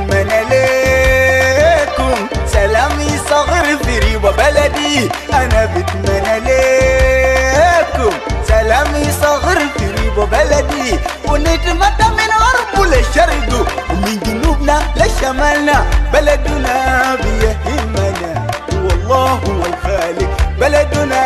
بتمنى لكم سلامي صغر في ريبة بلدي. أنا بتمنى لكم سلامي صغر في ريبة بلدي، ونتمتع من غرب للشرق ومن جنوبنا لشمالنا. بلدنا بيهمنا والله هو الخالق، بلدنا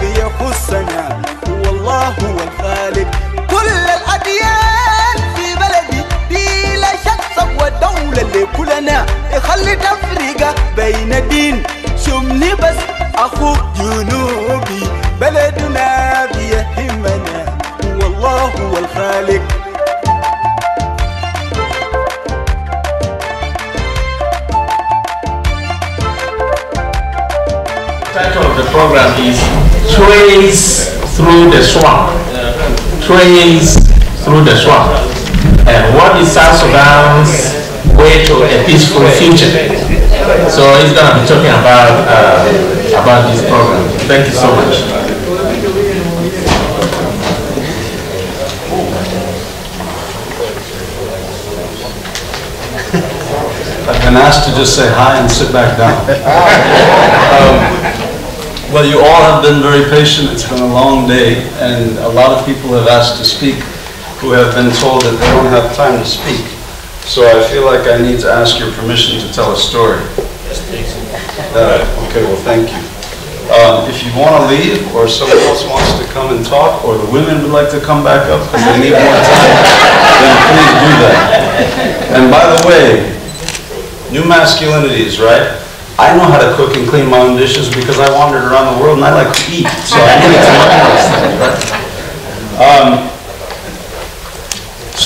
بيخصنا والله هو الخالق. كل الأديان في بلدي دي لا شك صبوة دولة اللي كلنا يخلي تفرقة بين الدين. شمني بس أخوك جنوبي، بلدنا بيهمنا والله هو الخالق. The title of the program is Trails Through the Swamp. Trails Through the Swamp. And what is South Sudan's way to a peaceful future? So he's going to be talking about this program. Thank you so much. I've been asked to just say hi and sit back down. Well, you all have been very patient. It's been a long day, and a lot of people have asked to speak who have been told that they don't have time to speak. So I feel like I need to ask your permission to tell a story. Okay, well, thank you. If you want to leave, or someone else wants to come and talk, or the women would like to come back up because they need more time, then please do that. And by the way, new masculinities, right? I know how to cook and clean my own dishes because I wandered around the world and I like to eat. So I needed to learn those things, right?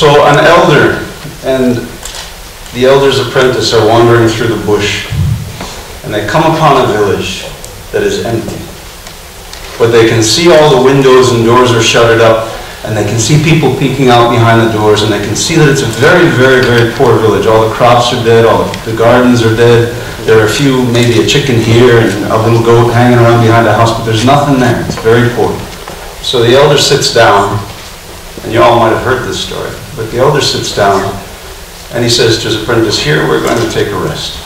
So an elder and the elder's apprentice are wandering through the bush, and they come upon a village that is empty. But they can see all the windows and doors are shuttered up, and they can see people peeking out behind the doors, and they can see that it's a very, very, very poor village. All the crops are dead, all the gardens are dead. There are a few, maybe a chicken here and a little goat hanging around behind the house, but there's nothing there. It's very poor. So the elder sits down, and you all might have heard this story, but the elder sits down and he says to his apprentice, here we're going to take a rest.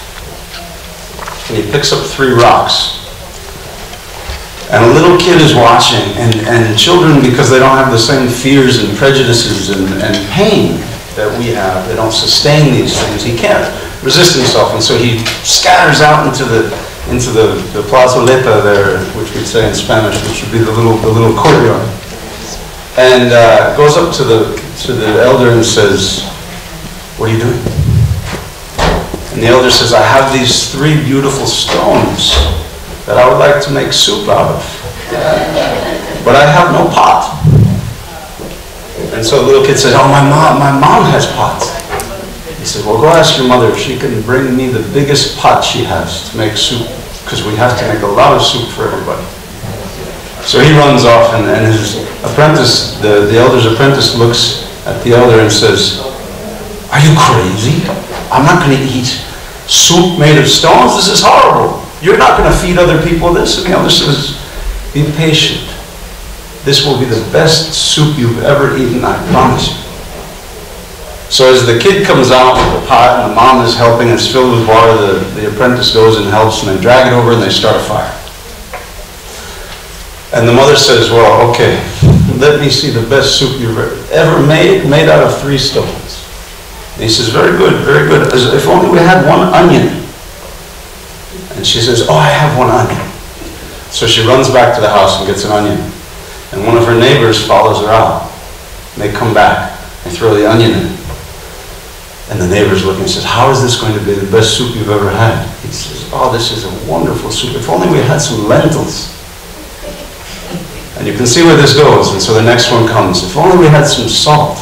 And he picks up 3 rocks. And a little kid is watching, and children, because they don't have the same fears and prejudices and pain that we have, they don't sustain these things, he can't resist himself, and so he scatters out into the plazoleta there, which we'd say in Spanish, which would be the little courtyard, and goes up to the elder and says, what are you doing? And the elder says, I have these 3 beautiful stones that I would like to make soup out of, but I have no pot. And so the little kid says, oh, my mom has pots. He said, well, go ask your mother if she can bring me the biggest pot she has to make soup, because we have to make a lot of soup for everybody. So he runs off, and his apprentice, the elder's apprentice, looks at the elder and says, are you crazy? I'm not going to eat soup made of stones. This is horrible. You're not going to feed other people this. And the elder says, be patient. This will be the best soup you've ever eaten, I promise you. So as the kid comes out with the pot and the mom is helping, it's filled with water, the apprentice goes and helps, and they drag it over and they start a fire. And the mother says, well, okay, let me see the best soup you've ever made out of 3 stones. And he says, very good, very good. If only we had 1 onion. And she says, oh, I have 1 onion. So she runs back to the house and gets an onion. And one of her neighbors follows her out. And they come back and throw the onion in. And the neighbor's looking and says, how is this going to be the best soup you've ever had? He says, oh, this is a wonderful soup. If only we had some lentils. And you can see where this goes. And so the next one comes. If only we had some salt.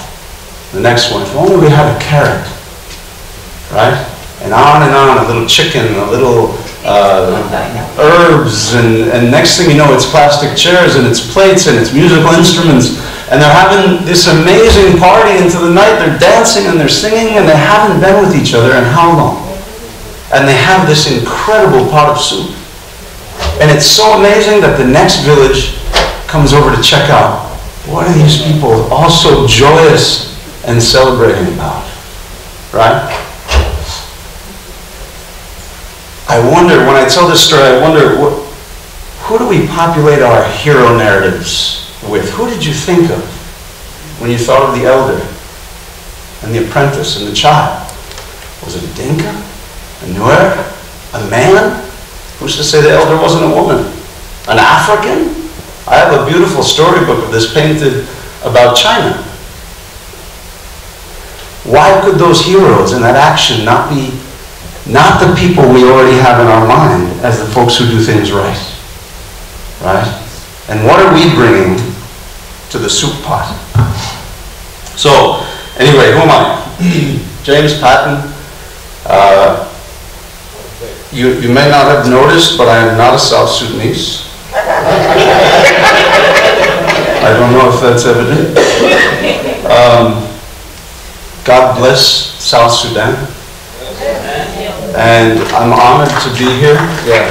The next one, if only we had a carrot. Right? And on, a little chicken, a little herbs, and next thing you know, it's plastic chairs, and it's plates, and it's musical instruments, and they're having this amazing party into the night. They're dancing and they're singing, and they haven't been with each other in how long? And they have this incredible pot of soup. And it's so amazing that the next village comes over to check out. What are these people all so joyous and celebrating about? Right? I wonder, when I tell this story, I wonder, who do we populate our hero narratives with? Who did you think of when you thought of the elder and the apprentice and the child? Was it a Dinka? A Nuer? A man? Who's to say the elder wasn't a woman? An African? I have a beautiful storybook of this painted about China. Why could those heroes in that action not be not the people we already have in our mind as the folks who do things right? Right? And what are we bringing to the soup pot? So, anyway, who am I? James Patton. You may not have noticed, but I am not a South Sudanese. I don't know if that's evident. God bless South Sudan. And I'm honored to be here. Yeah.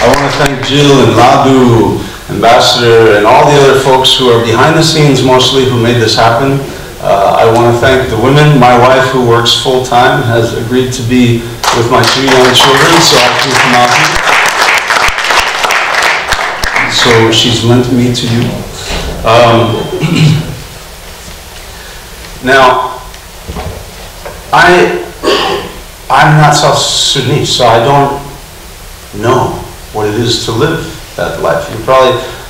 I want to thank Jill and Ladu, Ambassador, and all the other folks who are behind the scenes mostly who made this happen. I want to thank the women. My wife, who works full-time, has agreed to be with my 2 young children, so I can come out here. So she's lent me to you. Now, I'm not South Sudanese, so I don't know what it is to live that life.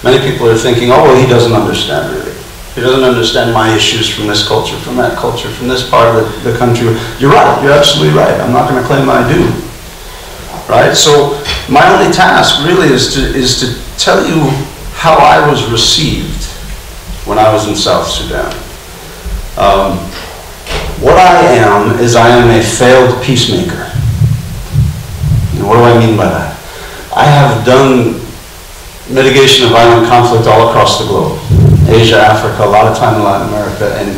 Many people are thinking, oh, well, he doesn't understand really. He doesn't understand my issues from this culture, from that culture, from this part of the country. You're right, you're absolutely right. I'm not going to claim that I do. Right? So my only task really is to tell you how I was received when I was in South Sudan. What I am is I am a failed peacemaker. And what do I mean by that? I have done mitigation of violent conflict all across the globe. Asia, Africa, a lot of time in Latin America. And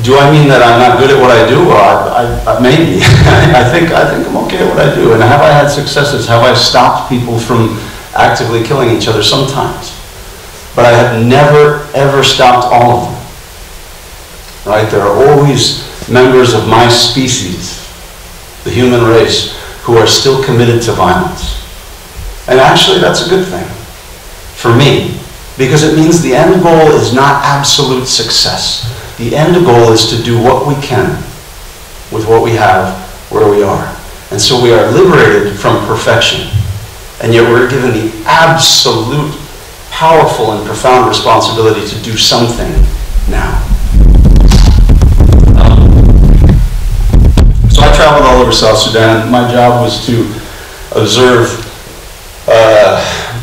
do I mean that I'm not good at what I do? Well, maybe. I think I'm okay at what I do. And have I had successes? Have I stopped people from actively killing each other? Sometimes. But I have never, ever stopped all of them. Right? There are always members of my species, the human race, who are still committed to violence. And actually, that's a good thing for me, because it means the end goal is not absolute success. The end goal is to do what we can with what we have, where we are. And so we are liberated from perfection. And yet we're given the absolute, powerful and profound responsibility to do something now. So I traveled all over South Sudan. My job was to observe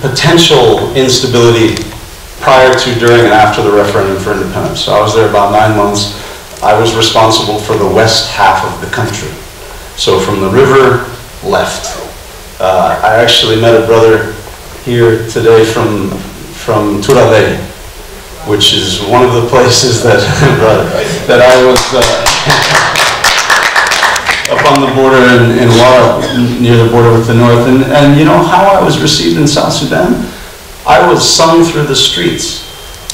potential instability prior to, during, and after the referendum for independence. So I was there about 9 months. I was responsible for the west half of the country. So from the river left. I actually met a brother here today from Turale, which is one of the places that I was up on the border in Wara, near the border with the north. And you know how I was received in South Sudan? I was sung through the streets.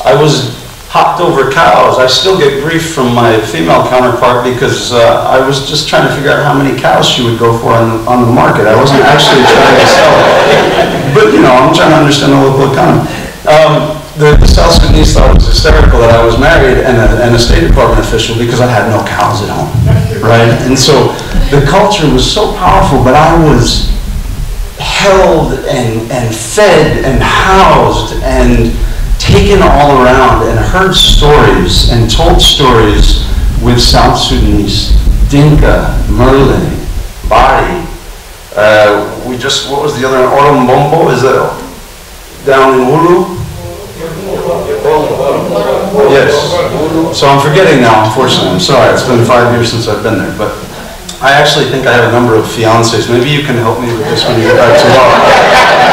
I was hopped over cows. I still get grief from my female counterpart because I was just trying to figure out how many cows she would go for on the market. I wasn't actually trying to sell it. But you know, I'm trying to understand the local economy. The South Sudanese thought it was hysterical that I was married and a State Department official because I had no cows at home, right? And so the culture was so powerful, but I was held and fed and housed and taken all around and heard stories and told stories with South Sudanese, Dinka, Merle, Bari. What was the other one? Orombombo, is that down in Ulu? Yes. So I'm forgetting now, unfortunately. I'm sorry, it's been 5 years since I've been there. But I actually think I have a number of fiancés. Maybe you can help me with this when you get back to law.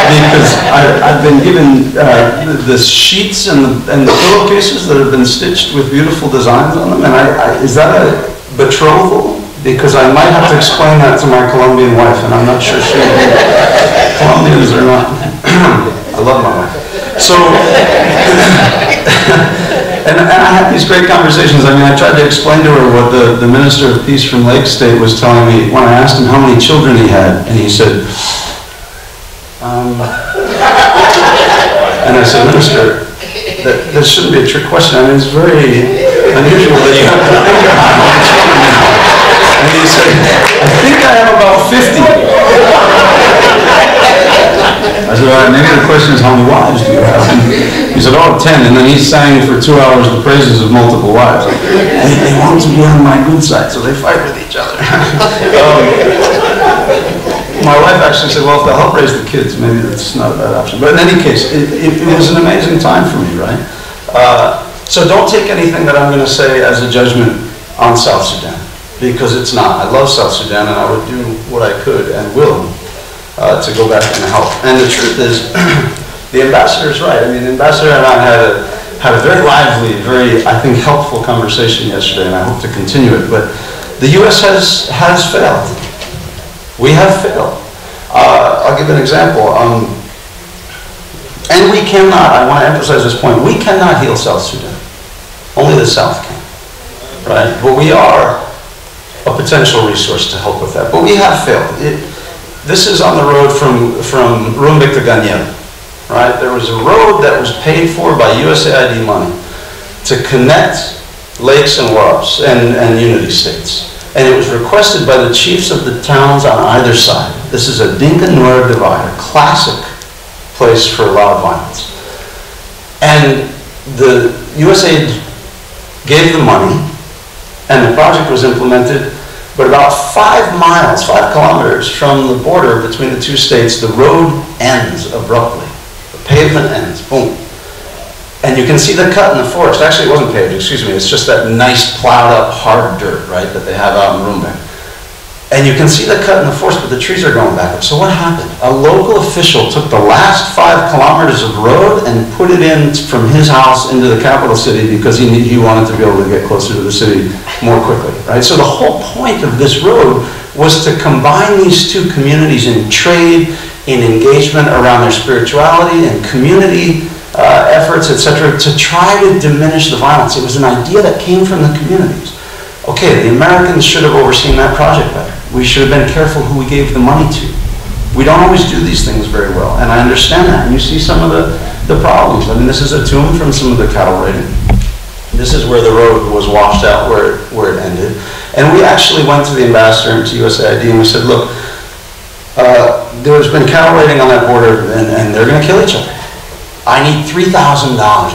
Because I've been given the sheets and the pillowcases that have been stitched with beautiful designs on them. And is that a betrothal? Because I might have to explain that to my Colombian wife, and I'm not sure she will be Colombians or not. I love my wife. So, and I I had these great conversations. I mean, I tried to explain to her what the Minister of Peace from Lake State was telling me when I asked him how many children he had, and he said, and I said, Minister, that shouldn't be a trick question. I mean, it's very unusual that you have to think about how many children you have. And he said, I think I have about 50. I said, all right, maybe the question is how many wives do you have? He said, oh, 10. And then he sang for 2 hours the praises of multiple wives. They want to be on my good side, so they fight with each other. My wife actually said, well, if they'll help raise the kids, maybe that's not a bad option. But in any case, it was an amazing time for me, right? So don't take anything that I'm going to say as a judgment on South Sudan, because it's not. I love South Sudan, and I would do what I could and will to go back and help. And the truth is, the ambassador's right. I mean, the ambassador and I had a very lively, very, I think, helpful conversation yesterday, and I hope to continue it. But the U.S. has failed. We have failed. I'll give an example. And we cannot, I want to emphasize this point, we cannot heal South Sudan. Only the South can, right? But we are a potential resource to help with that. But we have failed. This is on the road from Rumbek to Ganyel, right? There was a road that was paid for by USAID money to connect lakes and warps and unity states. And it was requested by the chiefs of the towns on either side. This is a Dinka-Nuer divide, a classic place for a lot of violence. And the USAID gave the money, and the project was implemented, but about 5 miles, 5 kilometers from the border between the two states, the road ends abruptly. The pavement ends, boom. And you can see the cut in the forest. Actually, it wasn't paved, excuse me. It's just that nice plowed up hard dirt, right, that they have out in Rumbek. And you can see the cut in the forest, but the trees are going back up. So what happened? A local official took the last 5 kilometers of road and put it in from his house into the capital city because he wanted to be able to get closer to the city more quickly, right? So the whole point of this road was to combine these two communities in trade, in engagement around their spirituality and community efforts, etc., to try to diminish the violence. It was an idea that came from the communities. Okay, the Americans should have overseen that project better. We should have been careful who we gave the money to. We don't always do these things very well, and I understand that. And you see some of the problems. I mean, this is a tomb from some of the cattle raiding. This is where the road was washed out, where it ended. And we actually went to the ambassador and to USAID and we said, look, there's been cattle raiding on that border and they're going to kill each other. I need $3,000.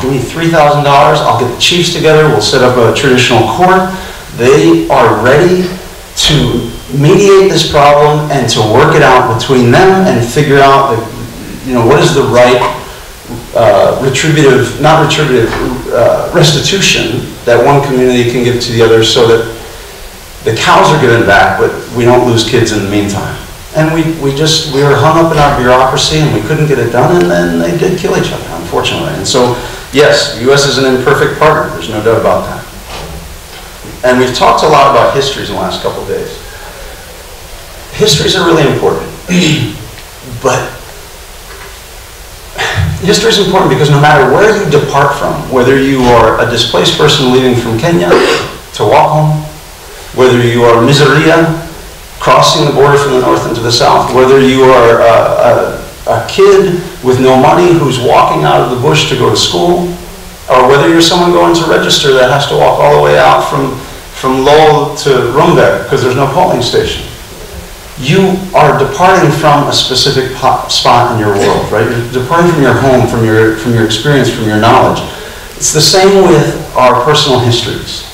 Do we need $3,000? I'll get the chiefs together. We'll set up a traditional court. They are ready to mediate this problem and to work it out between them and figure out, what is the right restitution that one community can give to the other so that the cows are given back, but we don't lose kids in the meantime. And we were hung up in our bureaucracy and we couldn't get it done, and then they did kill each other, unfortunately. And so, yes, the U.S. is an imperfect partner. There's no doubt about that. And we've talked a lot about histories in the last couple of days. Histories are really important. But history is important because no matter where you depart from, whether you are a displaced person leaving from Kenya to walk home, whether you are Miseria, crossing the border from the north into the south, whether you are a kid with no money who's walking out of the bush to go to school, or whether you're someone going to register that has to walk all the way out from Lowell to Rumbek because there's no polling station. You are departing from a specific spot in your world, right? You're departing from your home, from your experience, from your knowledge. It's the same with our personal histories.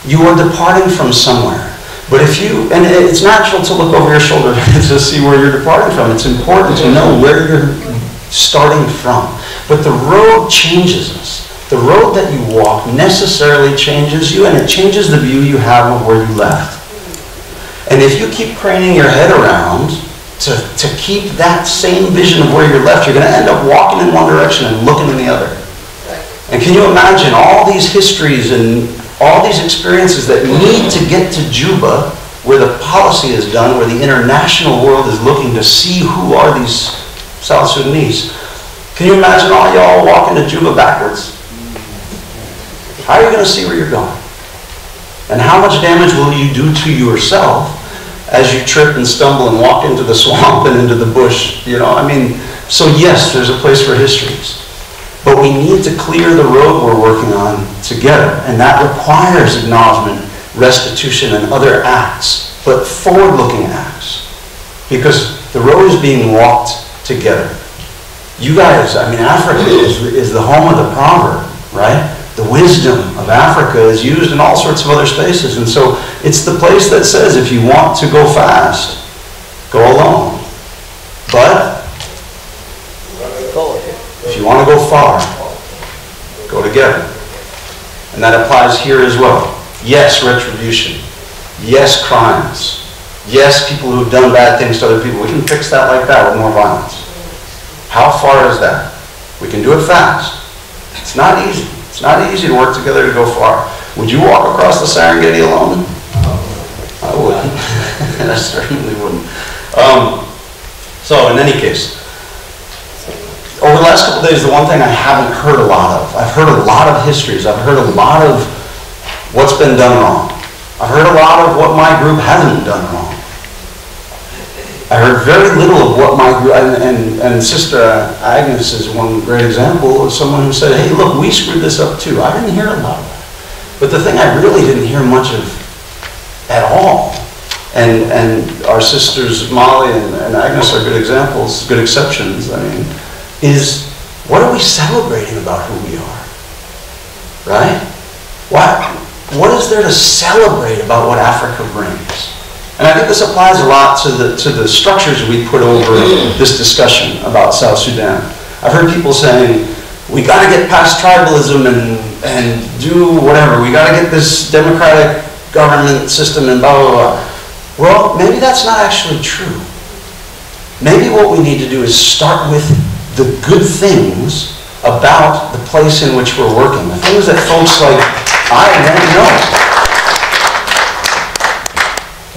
You are departing from somewhere. But and it's natural to look over your shoulder to see where you're departing from. It's important to know where you're starting from. But the road changes us. The road that you walk necessarily changes you, and it changes the view you have of where you left. And if you keep craning your head around to keep that same vision of where you're left, you're going to end up walking in one direction and looking in the other. And can you imagine all these histories and all these experiences that need to get to Juba, where the policy is done, where the international world is looking to see who are these South Sudanese? Can you imagine all y'all walking to Juba backwards? How are you going to see where you're going? And how much damage will you do to yourself as you trip and stumble and walk into the swamp and into the bush? You know, I mean, so yes, there's a place for histories. But we need to clear the road we're working on together. And that requires acknowledgement, restitution, and other acts, but forward-looking acts. Because the road is being walked together. You guys, I mean, Africa is the home of the proverb, right? The wisdom of Africa is used in all sorts of other spaces. And so it's the place that says if you want to go fast, go alone. But if you want to go far, go together. And that applies here as well. Yes, retribution. Yes, crimes. Yes, people who've done bad things to other people. We can fix that like that with more violence. How far is that? We can do it fast. It's not easy. It's not easy to work together to go far. Would you walk across the Serengeti alone? I wouldn't. I certainly wouldn't. So in any case, over the last couple of days, the one thing I haven't heard a lot of, I've heard a lot of histories. I've heard a lot of what's been done wrong. I've heard a lot of what my group hasn't done wrong. I heard very little of what my group, and Sister Agnes is one great example of someone who said, hey, look, we screwed this up too. I didn't hear a lot of that. But the thing I really didn't hear much of at all, and our sisters Molly and Agnes are good examples, good exceptions, I mean, is what are we celebrating about who we are? Right? What is there to celebrate about what Africa brings? And I think this applies a lot to the structures we put over this discussion about South Sudan. I've heard people saying, we got to get past tribalism and do whatever. We got to get this democratic government system and blah, blah, blah. Well, maybe that's not actually true. Maybe what we need to do is start with the good things about the place in which we're working. The things that folks like I know.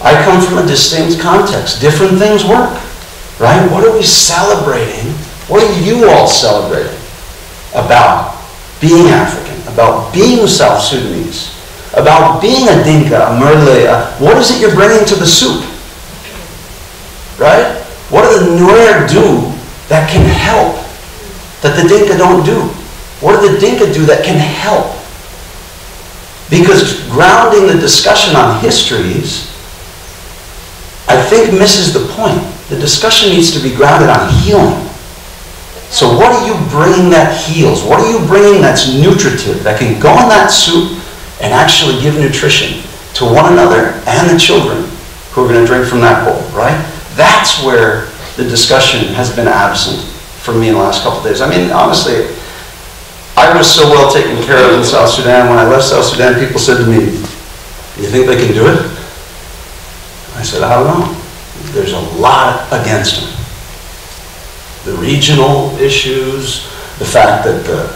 I come from a distinct context. Different things work, right? What are we celebrating? What are you all celebrating about being African, about being South Sudanese, about being a Dinka, a Merle? What is it you're bringing to the soup, right? What do the Nuer do that can help that the Dinka don't do? What do the Dinka do that can help? Because grounding the discussion on histories, I think, misses the point. The discussion needs to be grounded on healing. So what are you bringing that heals? What are you bringing that's nutritive, that can go in that soup and actually give nutrition to one another and the children who are going to drink from that bowl, right? That's where the discussion has been absent for me in the last couple of days. I mean, honestly, I was so well taken care of in South Sudan. When I left South Sudan, people said to me, you think they can do it? I said, I don't know. There's a lot against them. The regional issues, the fact that the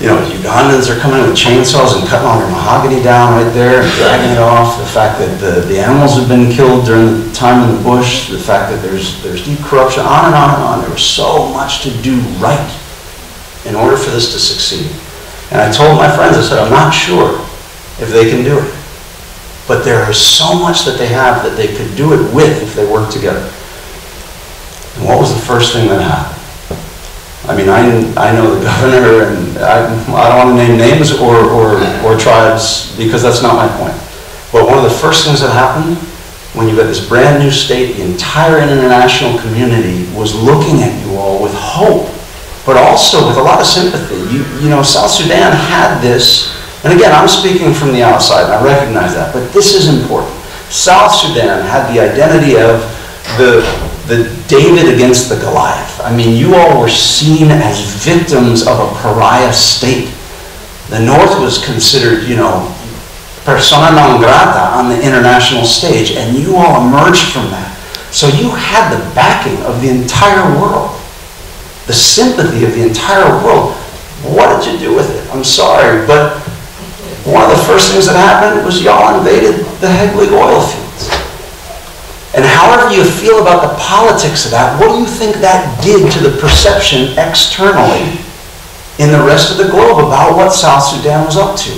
Ugandans are coming in with chainsaws and cutting all their mahogany down right there and dragging it off, the fact that the animals have been killed during the time in the bush, the fact that there's deep corruption, on and on and on. There was so much to do right in order for this to succeed. And I told my friends, I said, I'm not sure if they can do it. But there is so much that they have that they could do it with if they work together. And what was the first thing that happened? I mean, I know the governor, and I don't want to name names or tribes because that's not my point. But one of the first things that happened when you got this brand new state, the entire international community was looking at you all with hope, but also with a lot of sympathy. You know, South Sudan had this. And again, I'm speaking from the outside, and I recognize that, but this is important. South Sudan had the identity of the David against the Goliath. I mean, you all were seen as victims of a pariah state. The North was considered, persona non grata on the international stage, and you all emerged from that. So you had the backing of the entire world, the sympathy of the entire world. What did you do with it? I'm sorry, but one of the first things that happened was y'all invaded the Heglig oil fields. And however you feel about the politics of that, what do you think that did to the perception externally in the rest of the globe about what South Sudan was up to.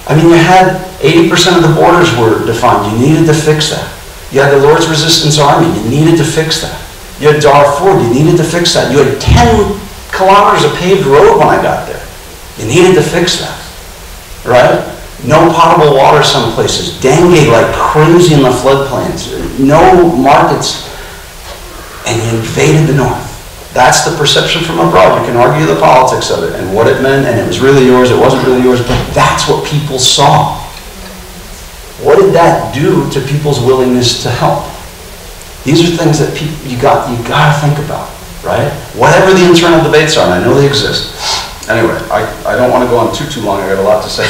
I mean, you had 80% of the borders were defined. You needed to fix that. You had the Lord's Resistance Army. You needed to fix that. You had Darfur. You needed to fix that. You had 10 kilometers of paved road when I got there. You needed to fix that, right? No potable water some places. Dengue like crazy in the floodplains. No markets. And you invaded the north. That's the perception from abroad. You can argue the politics of it and what it meant, and it was really yours, it wasn't really yours, but that's what people saw. What did that do to people's willingness to help? These are things that you got to think about, right? Whatever the internal debates are, and I know they exist. Anyway, I don't want to go on too long. I got a lot to say.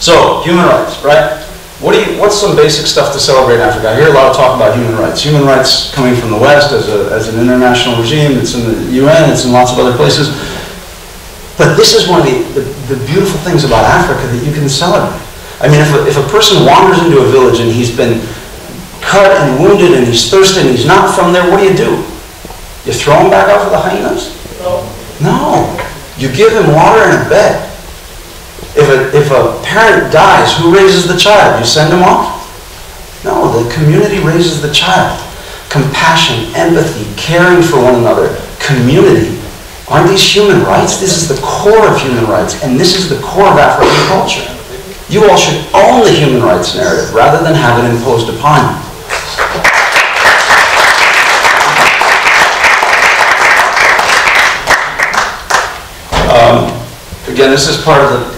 So, human rights, right? What's some basic stuff to celebrate in Africa? I hear a lot of talk about human rights. Human rights coming from the West as an international regime. It's in the UN. It's in lots of other places. But this is one of the beautiful things about Africa that you can celebrate. I mean, if a person wanders into a village and he's been cut and wounded and he's thirsty and he's not from there, what do? You throw him back out for the hyenas? No. You give him water and a bed. If a parent dies, who raises the child? You send him off? No, the community raises the child. Compassion, empathy, caring for one another, community. Aren't these human rights? This is the core of human rights, and this is the core of African culture. You all should own the human rights narrative rather than have it imposed upon you. Again, this is part of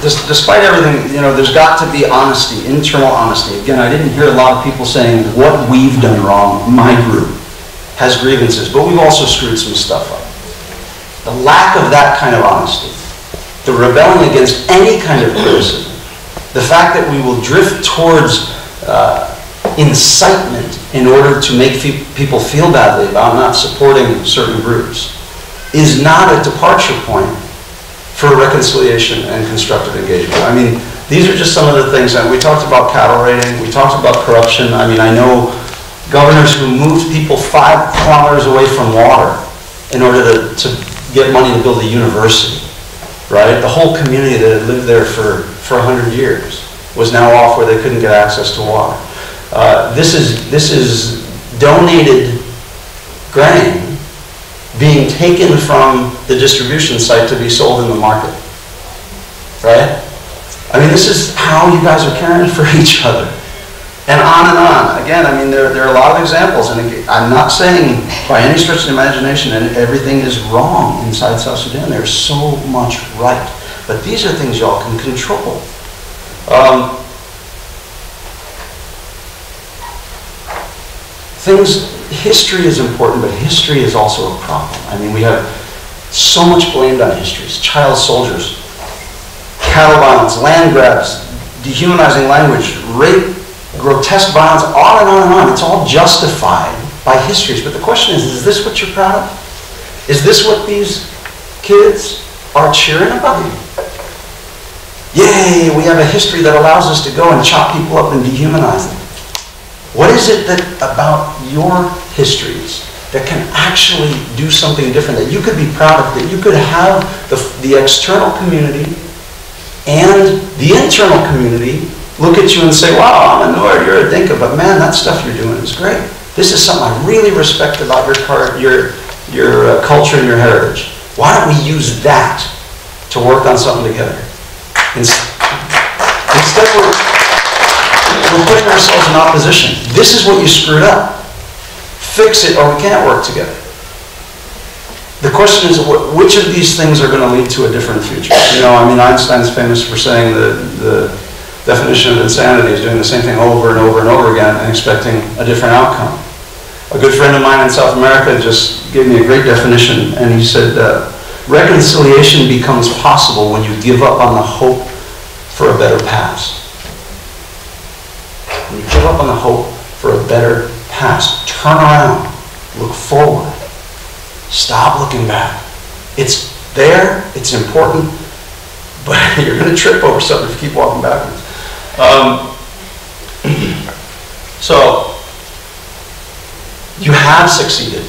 despite everything, there's got to be honesty, internal honesty. Again, I didn't hear a lot of people saying what we've done wrong. My group has grievances, but we've also screwed some stuff up. The lack of that kind of honesty, the rebelling against any kind of criticism, the fact that we will drift towards incitement in order to make people feel badly about not supporting certain groups is not a departure point for reconciliation and constructive engagement. I mean, these are just some of the things that we talked about cattle raiding, we talked about corruption. I mean, I know governors who moved people 5 kilometers away from water in order to get money to build a university, right? The whole community that had lived there for 100 years was now off where they couldn't get access to water. This is donated grain being taken from the distribution site to be sold in the market, right? I mean, this is how you guys are caring for each other. And on and on. Again, I mean, there are a lot of examples, and I'm not saying by any stretch of the imagination that everything is wrong inside South Sudan. There's so much right. But these are things y'all can control. History is important, but history is also a problem. I mean, we have so much blamed on histories. Child soldiers, cattle violence, land grabs, dehumanizing language, rape, grotesque violence, on and on and on. It's all justified by histories. But the question is this what you're proud of? Is this what these kids are cheering about? Yay, we have a history that allows us to go and chop people up and dehumanize them. What is it about your histories that can actually do something different, that you could be proud of, that you could have the external community and the internal community look at you and say, wow, I'm a Nord, you're a Dinka, but man, that stuff you're doing is great. This is something I really respect about your culture and your heritage. Why don't we use that to work on something together? Instead we're putting ourselves in opposition. This is what you screwed up. Fix it or we can't work together. The question is, which of these things are going to lead to a different future? I mean, Einstein's famous for saying the definition of insanity is doing the same thing over and over and over again and expecting a different outcome. A good friend of mine in South America just gave me a great definition, and he said, reconciliation becomes possible when you give up on the hope for a better past. When you give up on the hope for a better past, turn around, look forward, stop looking back. It's there, it's important, but you're going to trip over something if you keep walking backwards. So, you have succeeded.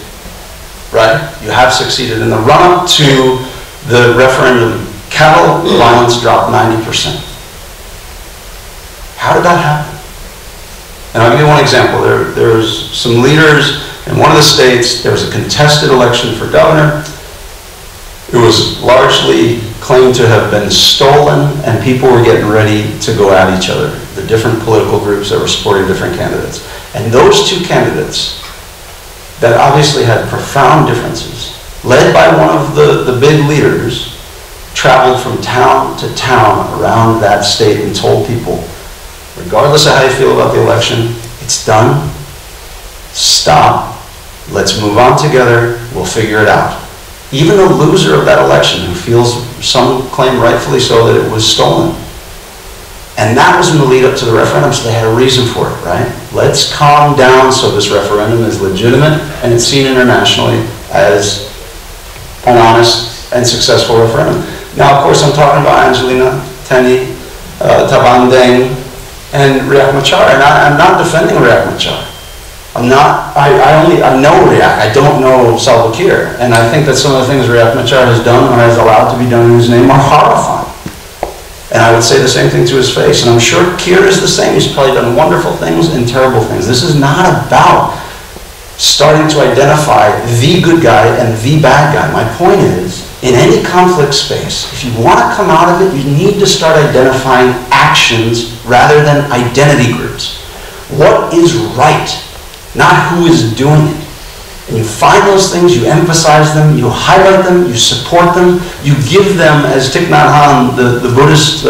right? You have succeeded. In the run-up to the referendum, cattle violence dropped 90%. How did that happen? And I'll give you one example. There's some leaders in one of the states. There was a contested election for governor. It was largely claimed to have been stolen, and people were getting ready to go at each other, the different political groups that were supporting different candidates. And those two candidates that obviously had profound differences, led by one of the big leaders, traveled from town to town around that state and told people, regardless of how you feel about the election, it's done. Stop. Let's move on together. We'll figure it out. Even the loser of that election, who feels, some claim rightfully so, that it was stolen. And that was in the lead up to the referendum, so they had a reason for it, right? Let's calm down so this referendum is legitimate and it's seen internationally as an honest and successful referendum. Now, of course, I'm talking about Angelina Teny, Tabandeng, and Riek Machar, and I'm not defending Riek Machar. I'm not, I know Riek, I don't know Salva Kiir, and I think that some of the things Riek Machar has done or has allowed to be done in his name are horrifying. And I would say the same thing to his face, and I'm sure Kiir is the same. He's probably done wonderful things and terrible things. This is not about starting to identify the good guy and the bad guy. My point is, in any conflict space, if you want to come out of it, you need to start identifying actions rather than identity groups. What is right, not who is doing it. And you find those things, you emphasize them, you highlight them, you support them, you give them, as Thich Nhat Hanh, the Buddhist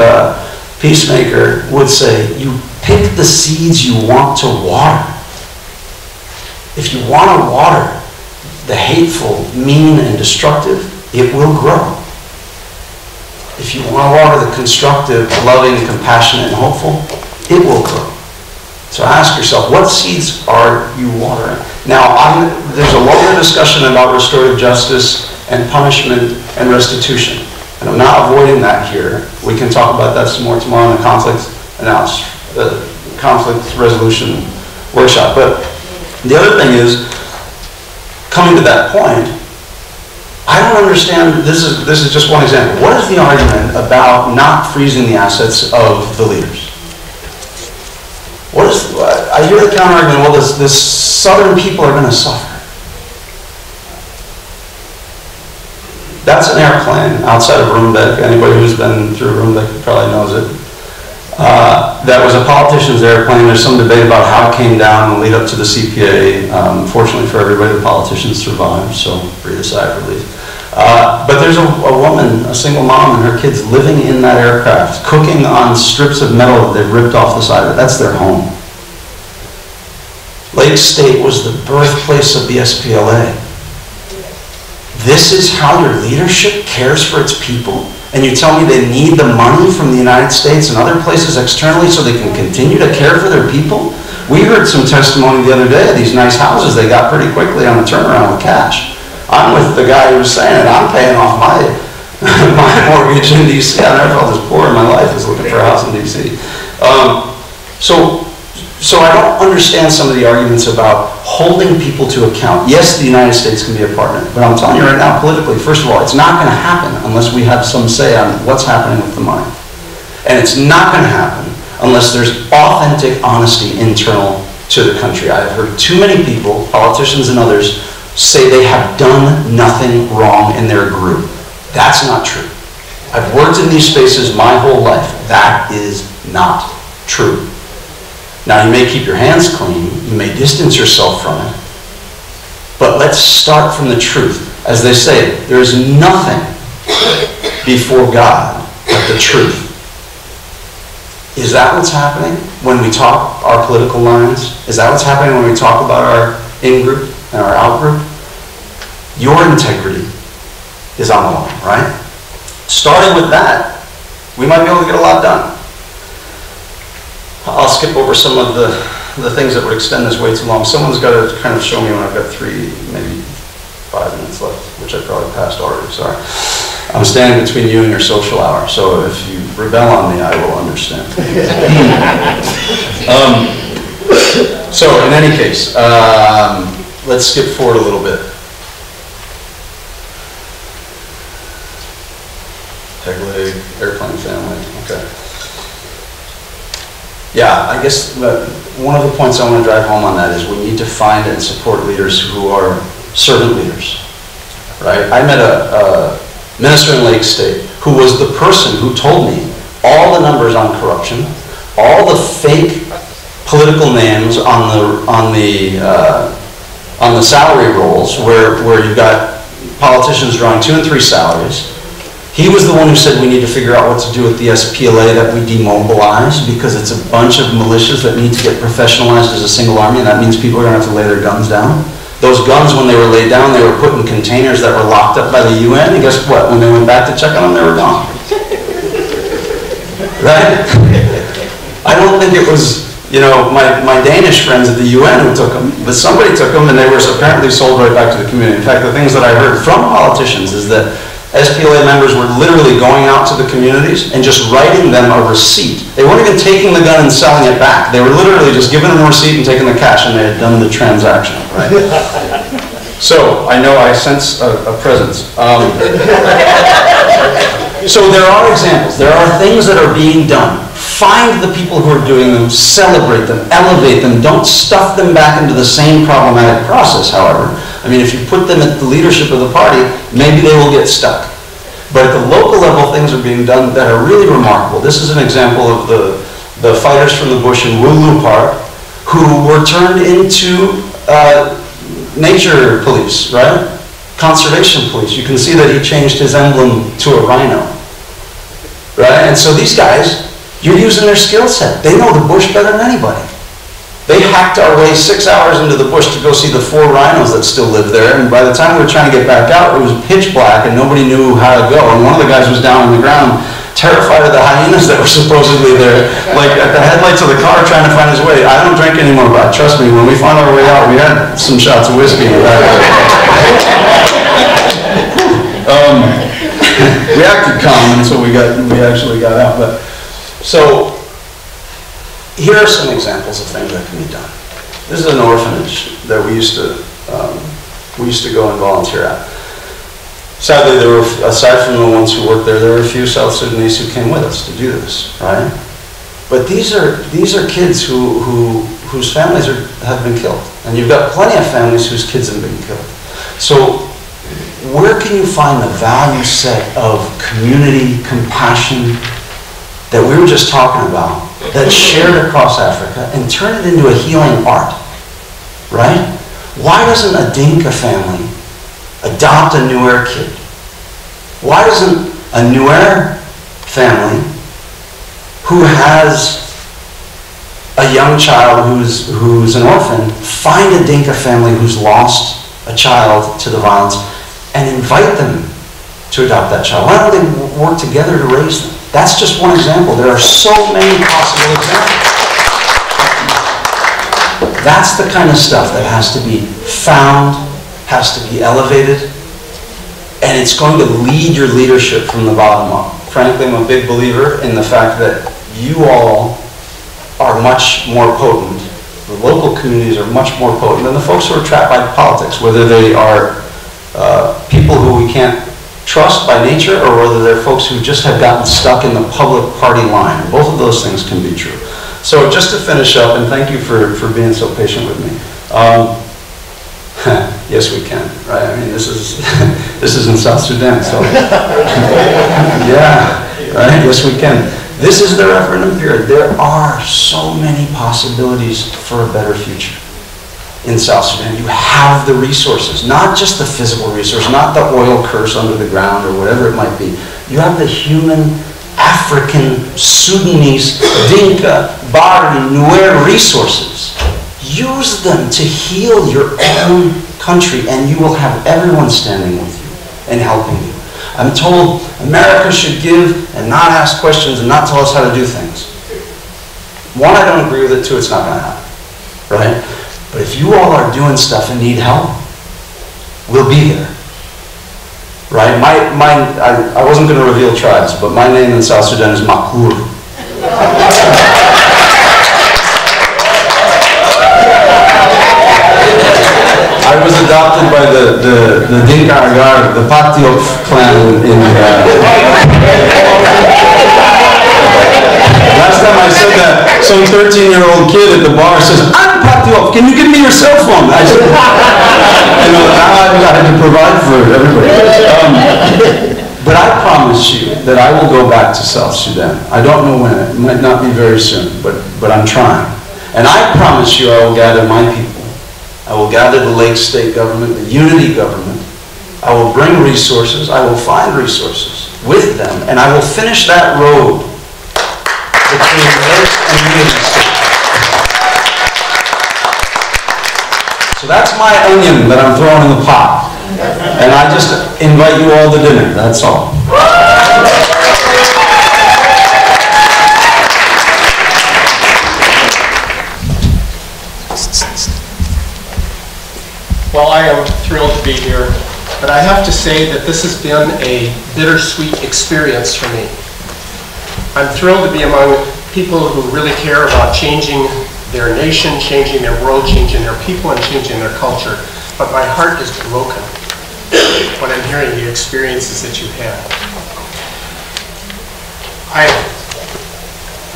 peacemaker, would say, you pick the seeds you want to water. If you want to water the hateful, mean, and destructive, it will grow. If you want to water the constructive, loving, compassionate, and hopeful, it will grow. So ask yourself, what seeds are you watering? Now, there's a longer discussion about restorative justice and punishment and restitution. And I'm not avoiding that here. We can talk about that some more tomorrow in the conflict resolution workshop. But the other thing is, coming to that point, I don't understand, this is just one example. What is the argument about not freezing the assets of the leaders? I hear the counter-argument, well, this southern people are going to suffer. That's an airplane outside of Rumbek. Anybody who's been through Rumbek probably knows it. That was a politician's airplane. There's some debate about how it came down in the lead up to the CPA. Fortunately for everybody, the politicians survived, so breathe a sigh of relief. But there's a woman, a single mom, and her kids living in that aircraft, cooking on strips of metal that they've ripped off the side of it. That's their home. Lake State was the birthplace of the SPLA. This is how your leadership cares for its people? And you tell me they need the money from the United States and other places externally so they can continue to care for their people? We heard some testimony the other day of these nice houses they got pretty quickly on the turnaround with cash. I'm with the guy who was saying it. I'm paying off my mortgage in D.C. I never felt as poor in my life as looking for a house in D.C. So I don't understand some of the arguments about holding people to account. Yes, the United States can be a partner, but I'm telling you right now, politically, first of all, it's not going to happen unless we have some say on what's happening with the money. And it's not going to happen unless there's authentic honesty internal to the country. I've heard too many people, politicians and others, say they have done nothing wrong in their group. That's not true. I've worked in these spaces my whole life. That is not true. Now, you may keep your hands clean, you may distance yourself from it, but let's start from the truth. As they say, there is nothing before God but the truth. Is that what's happening when we talk our political lines? Is that what's happening when we talk about our in-group and our out-group? Your integrity is on the line, right? Starting with that, we might be able to get a lot done. I'll skip over some of the things that would extend this way too long. Someone's got to kind of show me when I've got 3, maybe 5 minutes left, which I probably passed already, sorry. I'm standing between you and your social hour, so if you rebel on me, I will understand. So in any case, let's skip forward a little bit. Peg leg, airplane family, okay. Yeah, I guess one of the points I want to drive home on that is we need to find and support leaders who are servant leaders, right? I met a minister in Lake State who was the person who told me all the numbers on corruption, all the fake political names on the salary rolls where you got politicians drawing 2 and 3 salaries. He was the one who said we need to figure out what to do with the SPLA that we demobilize because it's a bunch of militias that need to get professionalized as a single army, and that means people are going to have to lay their guns down. Those guns, when they were laid down, they were put in containers that were locked up by the UN, and guess what? When they went back to check on them, they were gone. Right? I don't think it was, you know, my Danish friends at the UN who took them, but somebody took them and they were apparently sold right back to the community. In fact, the things that I heard from politicians is that SPLA members were literally going out to the communities and just writing them a receipt. They weren't even taking the gun and selling it back. They were literally just giving them a receipt and taking the cash, and they had done the transaction, right? So, I know I sense a presence. So there are examples. There are things that are being done. Find the people who are doing them, celebrate them, elevate them. Don't stuff them back into the same problematic process, however. I mean, if you put them at the leadership of the party, maybe they will get stuck. But at the local level, things are being done that are really remarkable. This is an example of the fighters from the bush in Wooloo Park who were turned into nature police, right? Conservation police. You can see that he changed his emblem to a rhino, right? And so these guys, you're using their skill set. They know the bush better than anybody. They hacked our way 6 hours into the bush to go see the 4 rhinos that still live there, and by the time we were trying to get back out, it was pitch black and nobody knew how to go. And one of the guys was down on the ground, terrified of the hyenas that were supposedly there, like at the headlights of the car trying to find his way. I don't drink anymore, but trust me, when we found our way out, we had some shots of whiskey. We acted calm until we actually got out. But so here are some examples of things that can be done. This is an orphanage that we used to go and volunteer at. Sadly, there were, aside from the ones who worked there were a few South Sudanese who came with us to do this, right? But these are kids whose families have been killed, and you've got plenty of families whose kids have been killed. So where can you find the value set of community, compassion that we were just talking about, that's shared across Africa, and turn it into a healing art, right? Why doesn't a Dinka family adopt a Nuer kid? Why doesn't a Nuer family who has a young child who's an orphan find a Dinka family who's lost a child to the violence and invite them to adopt that child? Why don't they work together to raise them? That's just one example. There are so many possible examples. That's the kind of stuff that has to be found, has to be elevated, and it's going to lead your leadership from the bottom up. Frankly, I'm a big believer in the fact that you all are much more potent. The local communities are much more potent than the folks who are trapped by politics, whether they are people who we can't trust by nature, or whether they're folks who just have gotten stuck in the public party line. Both of those things can be true. So just to finish up, and thank you for being so patient with me. Yes, we can, right? I mean, this is in South Sudan, so yeah, right? Yes, we can. This is the referendum period. There are so many possibilities for a better future in South Sudan. You have the resources, not just the physical resource, not the oil curse under the ground or whatever it might be. You have the human, African, Sudanese, Dinka, Bari, Nuer resources. Use them to heal your own country, and you will have everyone standing with you and helping you. I'm told America should give and not ask questions and not tell us how to do things. One, I don't agree with it. Two, it's not going to happen, right? But if you all are doing stuff and need help, we'll be there, right? I wasn't going to reveal tribes, but my name in South Sudan is Makur. I was adopted by the Dinka Agar, the Patiop clan in said that, some 13-year-old kid at the bar says, "I'm popped you off. Can you give me your cell phone?" I said, I had to provide for everybody. But I promise you that I will go back to South Sudan. I don't know when. It might not be very soon, but I'm trying. And I promise you I will gather my people. I will gather the Lake State government, the unity government. I will bring resources. I will find resources with them, and I will finish that road between Lake and Unity State. So that's my onion that I'm throwing in the pot. And I just invite you all to dinner, that's all. Well, I am thrilled to be here, but I have to say that this has been a bittersweet experience for me. I'm thrilled to be among people who really care about changing their nation, changing their world, changing their people, and changing their culture. But my heart is broken when I'm hearing the experiences that you had. I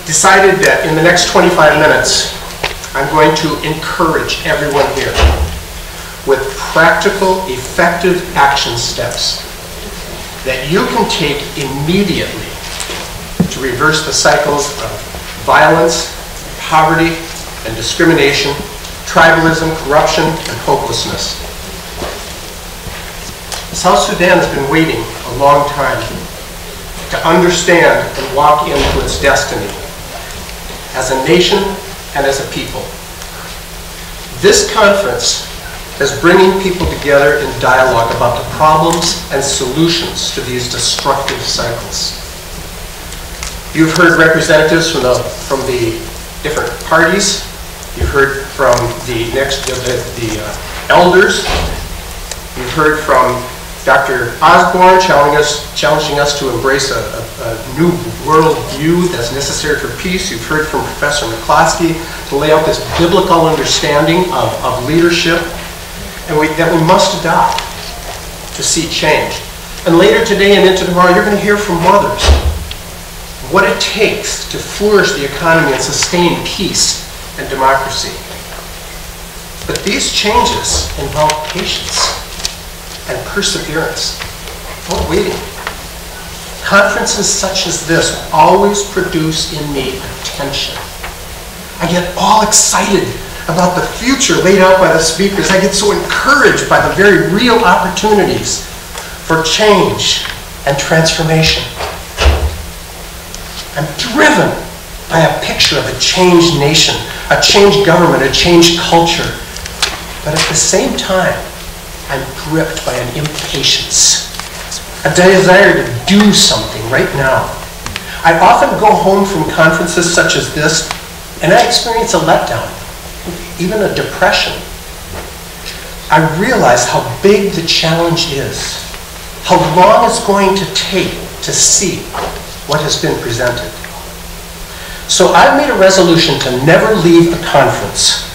decided that in the next 25 minutes, I'm going to encourage everyone here with practical, effective action steps that you can take immediately to reverse the cycles of violence, poverty, and discrimination, tribalism, corruption, and hopelessness. South Sudan has been waiting a long time to understand and walk into its destiny as a nation and as a people. This conference is bringing people together in dialogue about the problems and solutions to these destructive cycles. You've heard representatives from the different parties. You've heard from the elders. You've heard from Dr. Osborne challenging us to embrace a new world view that's necessary for peace. You've heard from Professor McCloskey to lay out this biblical understanding of leadership and that we must adopt to see change. And later today and into tomorrow, you're going to hear from mothers what it takes to flourish the economy and sustain peace and democracy. But these changes involve patience and perseverance. Don't waiting. Conferences such as this always produce in me attention. I get all excited about the future laid out by the speakers. I get so encouraged by the very real opportunities for change and transformation. I'm driven by a picture of a changed nation, a changed government, a changed culture. But at the same time, I'm gripped by an impatience, a desire to do something right now. I often go home from conferences such as this, and I experience a letdown, even a depression. I realize how big the challenge is, how long it's going to take to see what has been presented. So I've made a resolution to never leave a conference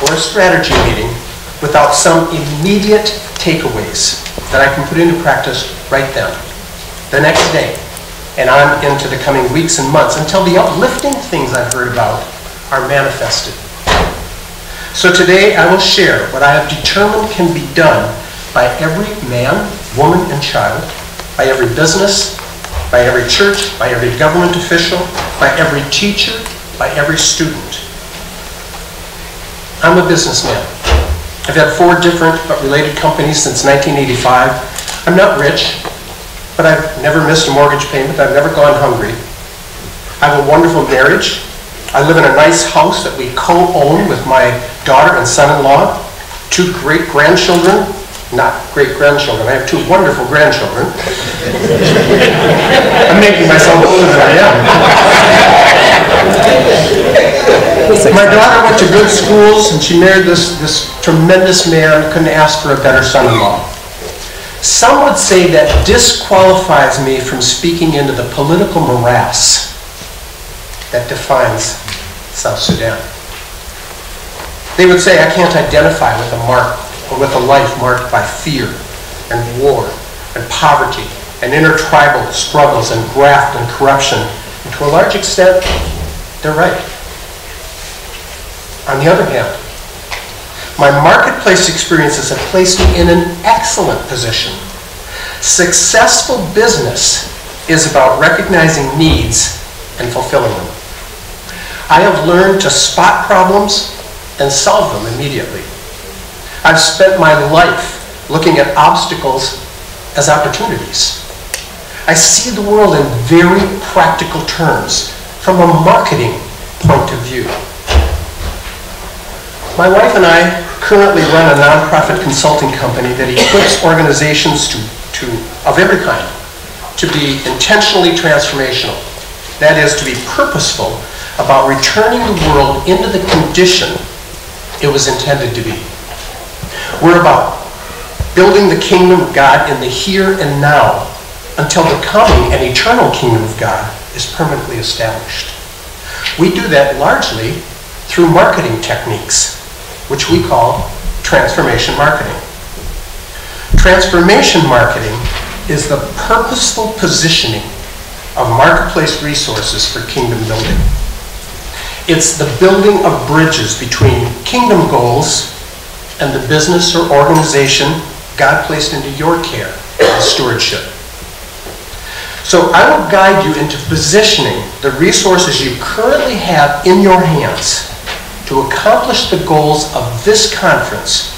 or a strategy meeting without some immediate takeaways that I can put into practice right then, the next day, and on into the coming weeks and months until the uplifting things I've heard about are manifested. So today I will share what I have determined can be done by every man, woman, and child, by every business, by every church, by every government official, by every teacher, by every student. I'm a businessman. I've had 4 different but related companies since 1985. I'm not rich, but I've never missed a mortgage payment. I've never gone hungry. I have a wonderful marriage. I live in a nice house that we co-own with my daughter and son-in-law, 2 great-grandchildren, not great-grandchildren. I have 2 wonderful grandchildren. I'm making myself older than I am. My daughter went to good schools and she married this tremendous man. Couldn't ask for a better son-in-law. Some would say that disqualifies me from speaking into the political morass that defines South Sudan. They would say I can't identify with a life marked by fear and war and poverty and intertribal struggles and graft and corruption, and to a large extent, They're right. On the other hand, my marketplace experiences have placed me in an excellent position. Successful business is about recognizing needs and fulfilling them. I have learned to spot problems and solve them immediately. I've spent my life looking at obstacles as opportunities. I see the world in very practical terms from a marketing point of view. My wife and I currently run a nonprofit consulting company that equips organizations of every kind to be intentionally transformational. That is, to be purposeful about returning the world into the condition it was intended to be. We're about building the kingdom of God in the here and now until the coming and eternal kingdom of God is permanently established. We do that largely through marketing techniques, which we call transformation marketing. Transformation marketing is the purposeful positioning of marketplace resources for kingdom building. It's the building of bridges between kingdom goals and the business or organization God placed into your care and stewardship. So I will guide you into positioning the resources you currently have in your hands to accomplish the goals of this conference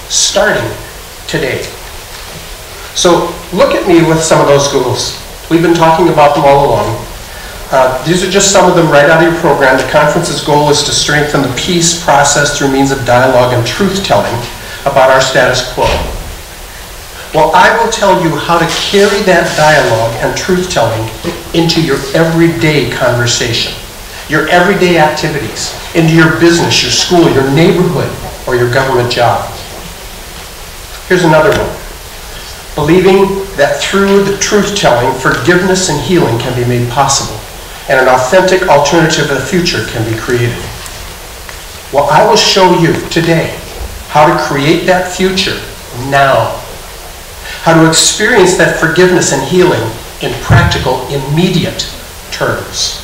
starting today. So look at me with some of those goals. We've been talking about them all along. These are just some of them right out of your program. The conference's goal is to strengthen the peace process through means of dialogue and truth-telling about our status quo. Well, I will tell you how to carry that dialogue and truth-telling into your everyday conversation, your everyday activities, into your business, your school, your neighborhood, or your government job. Here's another one. Believing that through the truth-telling, forgiveness and healing can be made possible, and an authentic alternative to the future can be created. Well, I will show you today how to create that future now, how to experience that forgiveness and healing in practical, immediate terms.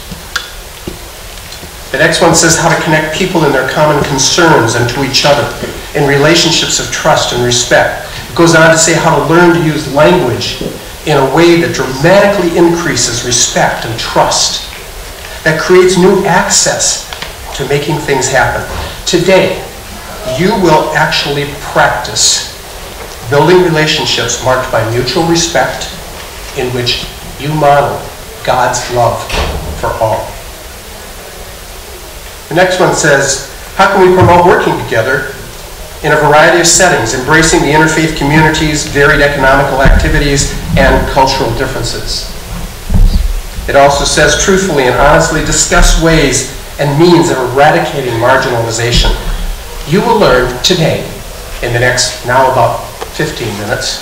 The next one says how to connect people in their common concerns and to each other in relationships of trust and respect. It goes on to say how to learn to use language in a way that dramatically increases respect and trust, that creates new access to making things happen. Today, you will actually practice building relationships marked by mutual respect in which you model God's love for all. The next one says, how can we promote working together in a variety of settings, embracing the interfaith communities, varied economical activities, and cultural differences? It also says, truthfully and honestly discuss ways and means of eradicating marginalization. You will learn today, in the next, now about 15 minutes,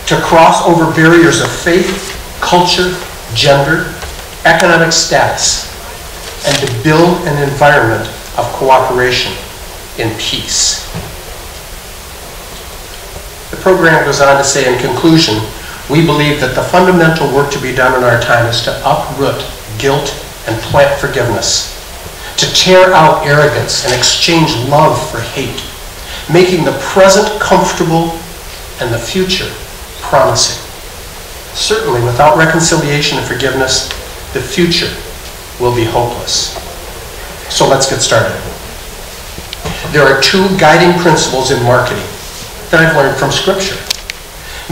to cross over barriers of faith, culture, gender, economic status, and to build an environment of cooperation in peace. The program goes on to say, in conclusion, we believe that the fundamental work to be done in our time is to uproot guilt and plant forgiveness, to tear out arrogance and exchange love for hate, making the present comfortable and the future promising. Certainly, without reconciliation and forgiveness, the future will be hopeless. So let's get started. There are two guiding principles in marketing that I've learned from Scripture.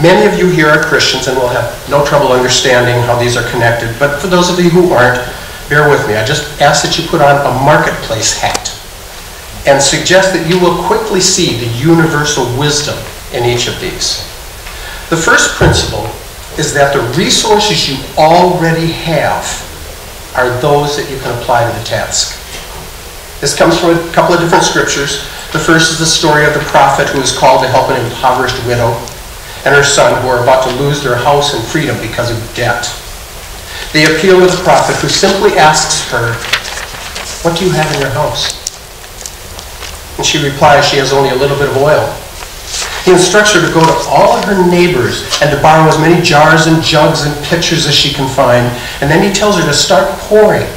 Many of you here are Christians and will have no trouble understanding how these are connected, but for those of you who aren't, bear with me. I just ask that you put on a marketplace hat and suggest that you will quickly see the universal wisdom in each of these. The first principle is that the resources you already have are those that you can apply to the task. This comes from a couple of different scriptures. The first is the story of the prophet who is called to help an impoverished widow and her son who are about to lose their house and freedom because of debt. They appeal to the prophet who simply asks her, "What do you have in your house?" And she replies she has only a little bit of oil. He instructs her to go to all of her neighbors and to borrow as many jars and jugs and pitchers as she can find. And then he tells her to start pouring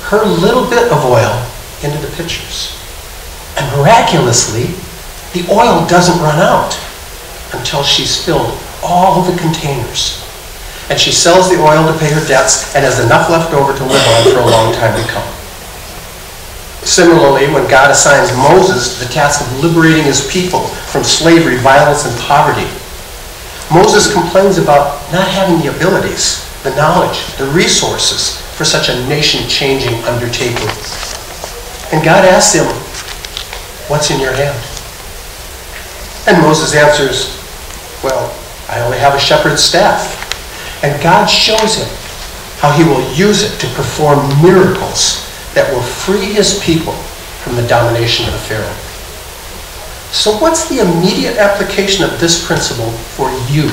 her little bit of oil into the pitchers. And miraculously, the oil doesn't run out until she's filled all of the containers. And she sells the oil to pay her debts and has enough left over to live on for a long time to come. Similarly, when God assigns Moses the task of liberating his people from slavery, violence, and poverty, Moses complains about not having the abilities, the knowledge, the resources for such a nation-changing undertaking. And God asks him, "What's in your hand?" And Moses answers, "Well, I only have a shepherd's staff." And God shows him how he will use it to perform miracles that will free his people from the domination of the Pharaoh. So what's the immediate application of this principle for you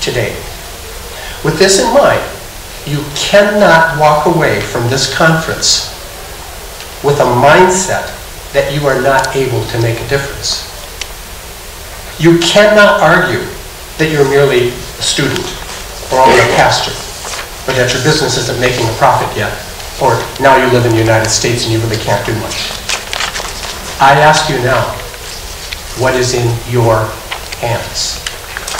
today? With this in mind, you cannot walk away from this conference with a mindset that you are not able to make a difference. You cannot argue that you're merely a student or only a pastor, or that your business isn't making a profit yet, or now you live in the United States and you really can't do much. I ask you now, what is in your hands?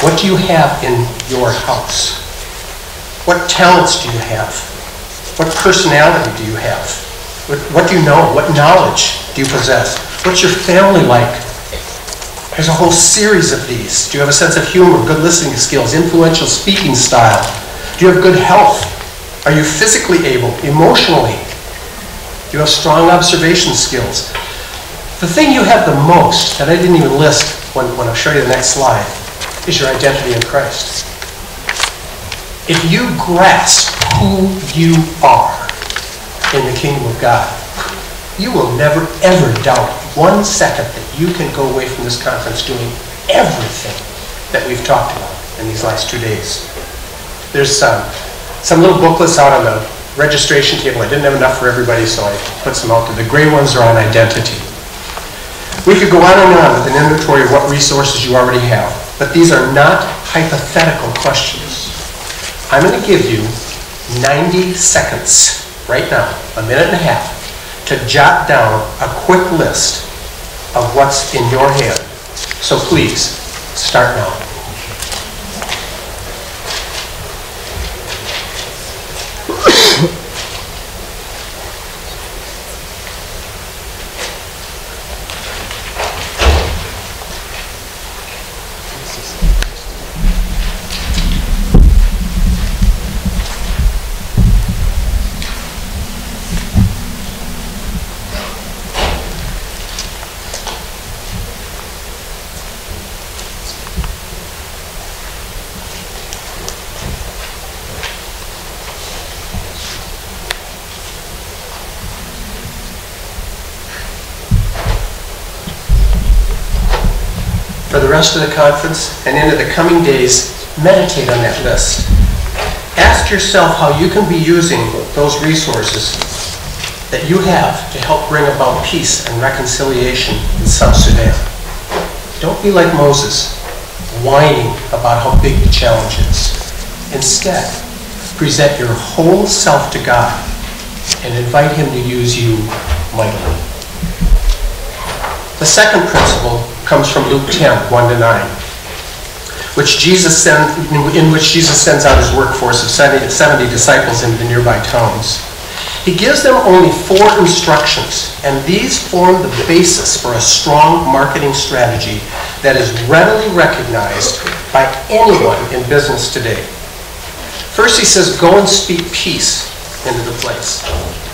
What do you have in your house? What talents do you have? What personality do you have? What do you know? What knowledge do you possess? What's your family like? There's a whole series of these. Do you have a sense of humor, good listening skills, influential speaking style? Do you have good health? Are you physically able, emotionally? Do you have strong observation skills? The thing you have the most, that I didn't even list when I'll show you the next slide, is your identity in Christ. If you grasp who you are in the kingdom of God, you will never ever doubt 1 second that you can go away from this conference doing everything that we've talked about in these last 2 days. There's some little booklets out on the registration table. I didn't have enough for everybody, so I put some out there. The gray ones are on identity. We could go on and on with an inventory of what resources you already have, but these are not hypothetical questions. I'm going to give you 90 seconds right now, a minute and a half, to jot down a quick list of what's in your hand. So please, start now. For the rest of the conference and into the coming days, meditate on that list. Ask yourself how you can be using those resources that you have to help bring about peace and reconciliation in South Sudan. Don't be like Moses, whining about how big the challenge is. Instead, present your whole self to God and invite him to use you mightily. The second principle comes from Luke 10, 1-9, in which Jesus sends out his workforce of 70 disciples into the nearby towns. He gives them only 4 instructions, and these form the basis for a strong marketing strategy that is readily recognized by anyone in business today. First, he says, go and speak peace into the place.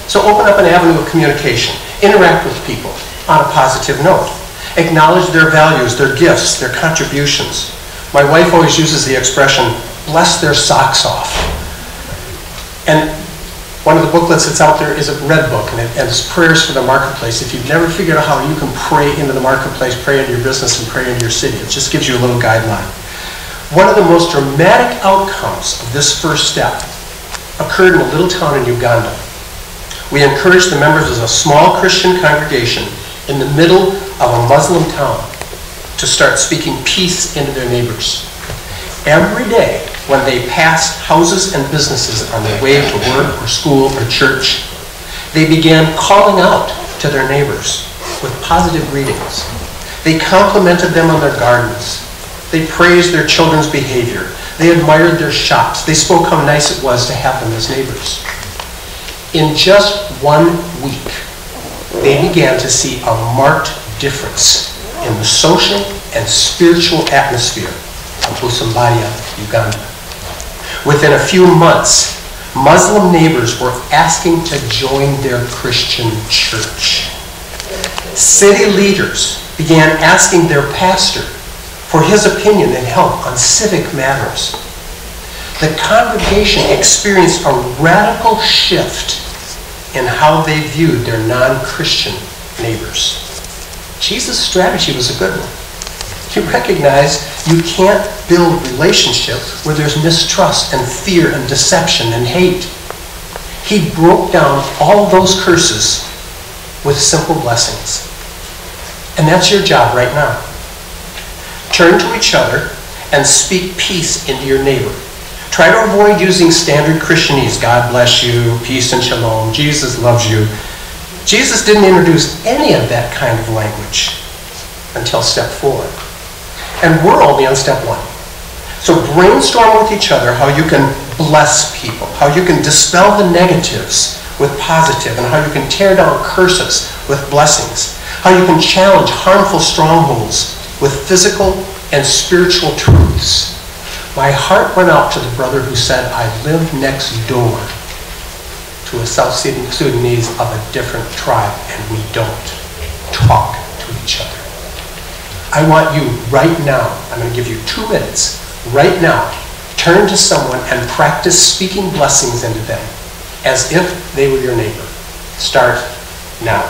So open up an avenue of communication. Interact with people on a positive note. Acknowledge their values, their gifts, their contributions. My wife always uses the expression, bless their socks off. And one of the booklets that's out there is a red book, and it's prayers for the marketplace. If you've never figured out how you can pray into the marketplace, pray into your business, and pray into your city, it just gives you a little guideline. One of the most dramatic outcomes of this first step occurred in a little town in Uganda. We encouraged the members of a small Christian congregation in the middle of a Muslim town to start speaking peace into their neighbors. Every day when they passed houses and businesses on their way to work or school or church, They began calling out to their neighbors with positive greetings. They complimented them on their gardens. They praised their children's behavior. They admired their shops. They spoke how nice it was to have them as neighbors. In just 1 week, they began to see a marked difference in the social and spiritual atmosphere of Busambadia, Uganda. Within a few months, Muslim neighbors were asking to join their Christian church. City leaders began asking their pastor for his opinion and help on civic matters. The congregation experienced a radical shift in how they viewed their non-Christian neighbors. Jesus' strategy was a good one. He recognized you can't build relationship where there's mistrust and fear and deception and hate. He broke down all those curses with simple blessings. And that's your job right now. Turn to each other and speak peace into your neighbor. Try to avoid using standard Christianese. God bless you, peace and shalom, Jesus loves you. Jesus didn't introduce any of that kind of language until step 4. And we're only on step 1. So brainstorm with each other how you can bless people, how you can dispel the negatives with positive, and how you can tear down curses with blessings, how you can challenge harmful strongholds with physical and spiritual truths. My heart went out to the brother who said, I live next door to a South Sudanese of a different tribe, and we don't talk to each other. I want you right now, I'm going to give you 2 minutes, right now, turn to someone and practice speaking blessings into them as if they were your neighbor. Start now.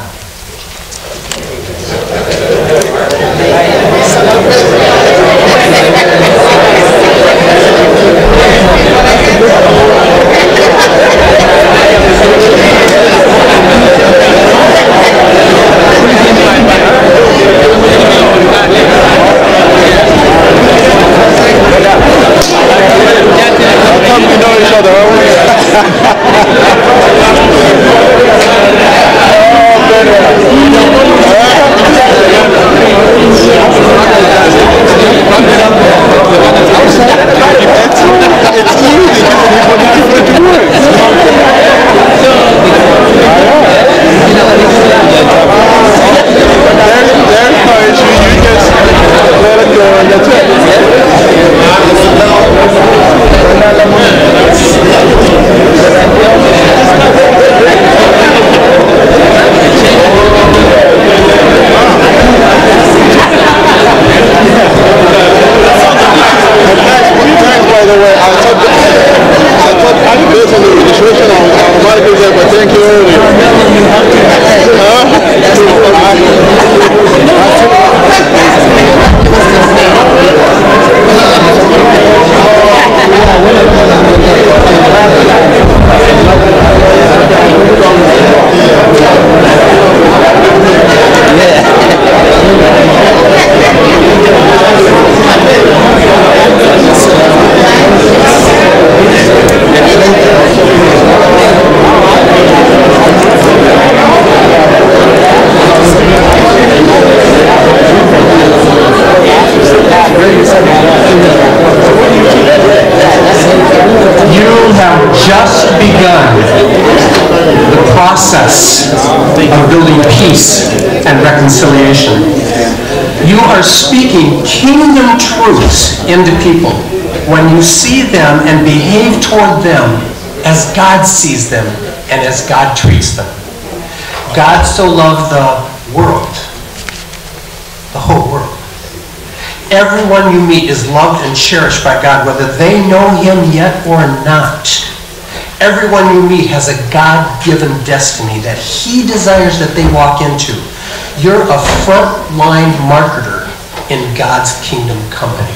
Of building peace and reconciliation. You are speaking kingdom truths into people when you see them and behave toward them as God sees them and as God treats them. God so loved the world, the whole world. Everyone you meet is loved and cherished by God, whether they know Him yet or not. Everyone you meet has a God-given destiny that He desires that they walk into. You're a front-line marketer in God's kingdom company.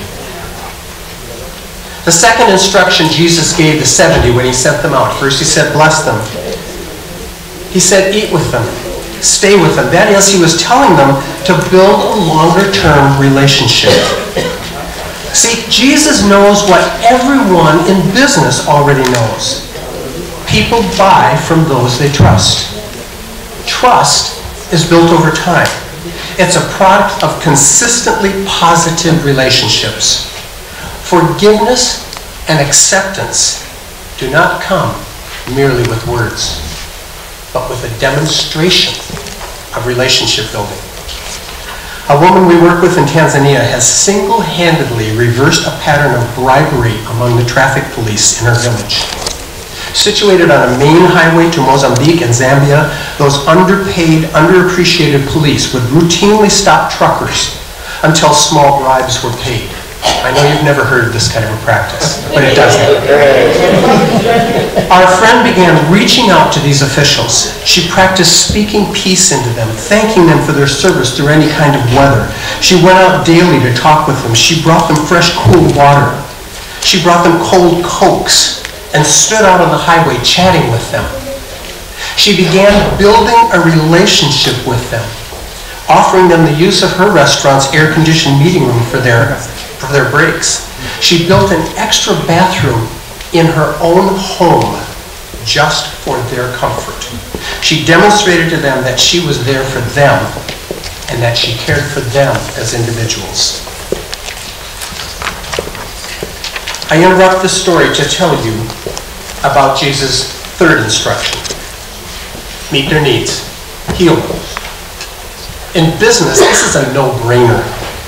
The second instruction Jesus gave the 70 when He sent them out. First He said, bless them. He said, eat with them. Stay with them. That is, He was telling them to build a longer-term relationship. See, Jesus knows what everyone in business already knows. People buy from those they trust. Trust is built over time. It's a product of consistently positive relationships. Forgiveness and acceptance do not come merely with words, but with a demonstration of relationship building. A woman we work with in Tanzania has single-handedly reversed a pattern of bribery among the traffic police in her village. Situated on a main highway to Mozambique and Zambia, those underpaid, underappreciated police would routinely stop truckers until small bribes were paid. I know you've never heard of this kind of a practice, but it does happen. Our friend began reaching out to these officials. She practiced speaking peace into them, thanking them for their service through any kind of weather. She went out daily to talk with them. She brought them fresh, cool water. She brought them cold Cokes and stood out on the highway chatting with them. She began building a relationship with them, offering them the use of her restaurant's air-conditioned meeting room for their breaks. She built an extra bathroom in her own home just for their comfort. She demonstrated to them that she was there for them and that she cared for them as individuals. I interrupt this story to tell you about Jesus' third instruction. Meet their needs. Heal them. In business, this is a no-brainer.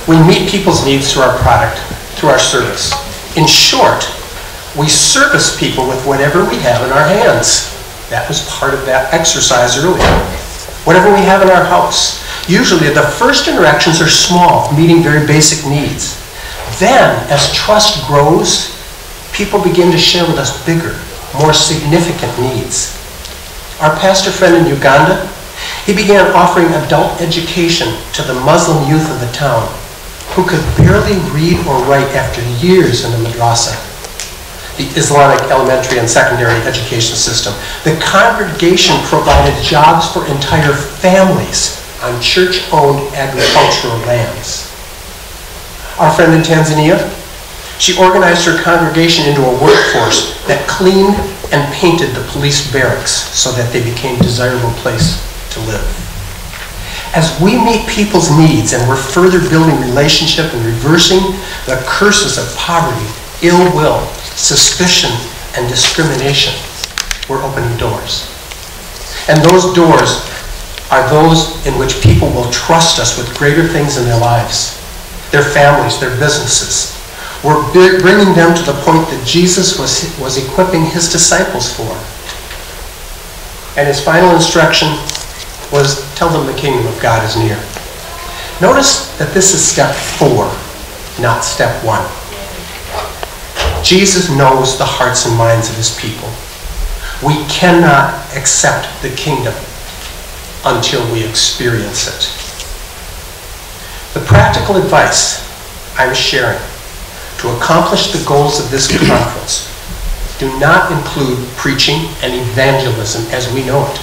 We meet people's needs through our product, through our service. In short, we service people with whatever we have in our hands. That was part of that exercise earlier. Whatever we have in our house. Usually the first interactions are small, meeting very basic needs. Then, as trust grows, people begin to share with us bigger, more significant needs. Our pastor friend in Uganda, he began offering adult education to the Muslim youth of the town who could barely read or write after years in the madrasa, the Islamic elementary and secondary education system. The congregation provided jobs for entire families on church-owned agricultural lands. Our friend in Tanzania, she organized her congregation into a workforce that cleaned and painted the police barracks so that they became a desirable place to live. As we meet people's needs and we're further building relationship and reversing the curses of poverty, ill will, suspicion, and discrimination, we're opening doors. And those doors are those in which people will trust us with greater things in their lives, their families, their businesses. We're bringing them to the point that Jesus was equipping his disciples for. And his final instruction was, tell them the kingdom of God is near. Notice that this is step 4, not step 1. Jesus knows the hearts and minds of his people. We cannot accept the kingdom until we experience it. The practical advice I'm sharing to accomplish the goals of this conference do not include preaching and evangelism as we know it.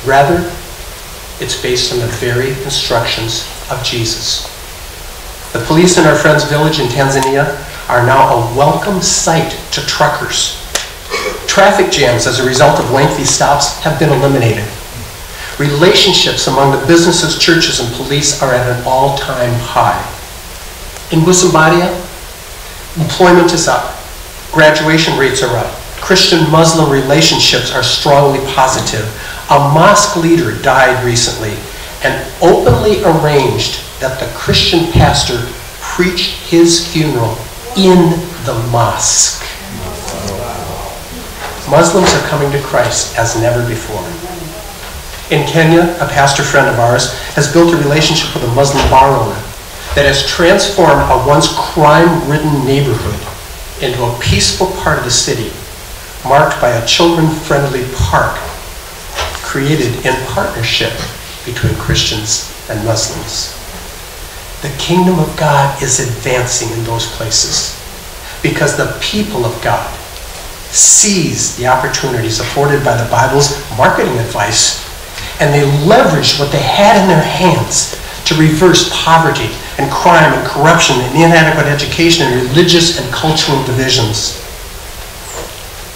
Rather, it's based on the very instructions of Jesus. The police in our friend's village in Tanzania are now a welcome sight to truckers. Traffic jams as a result of lengthy stops have been eliminated. Relationships among the businesses, churches, and police are at an all-time high. In Busambadia, employment is up. Graduation rates are up. Christian-Muslim relationships are strongly positive. A mosque leader died recently and openly arranged that the Christian pastor preach his funeral in the mosque. Muslims are coming to Christ as never before. In Kenya, a pastor friend of ours has built a relationship with a Muslim bar owner that has transformed a once crime-ridden neighborhood into a peaceful part of the city, marked by a children-friendly park created in partnership between Christians and Muslims. The kingdom of God is advancing in those places because the people of God seize the opportunities afforded by the Bible's marketing advice, and they leveraged what they had in their hands to reverse poverty and crime and corruption and inadequate education and religious and cultural divisions.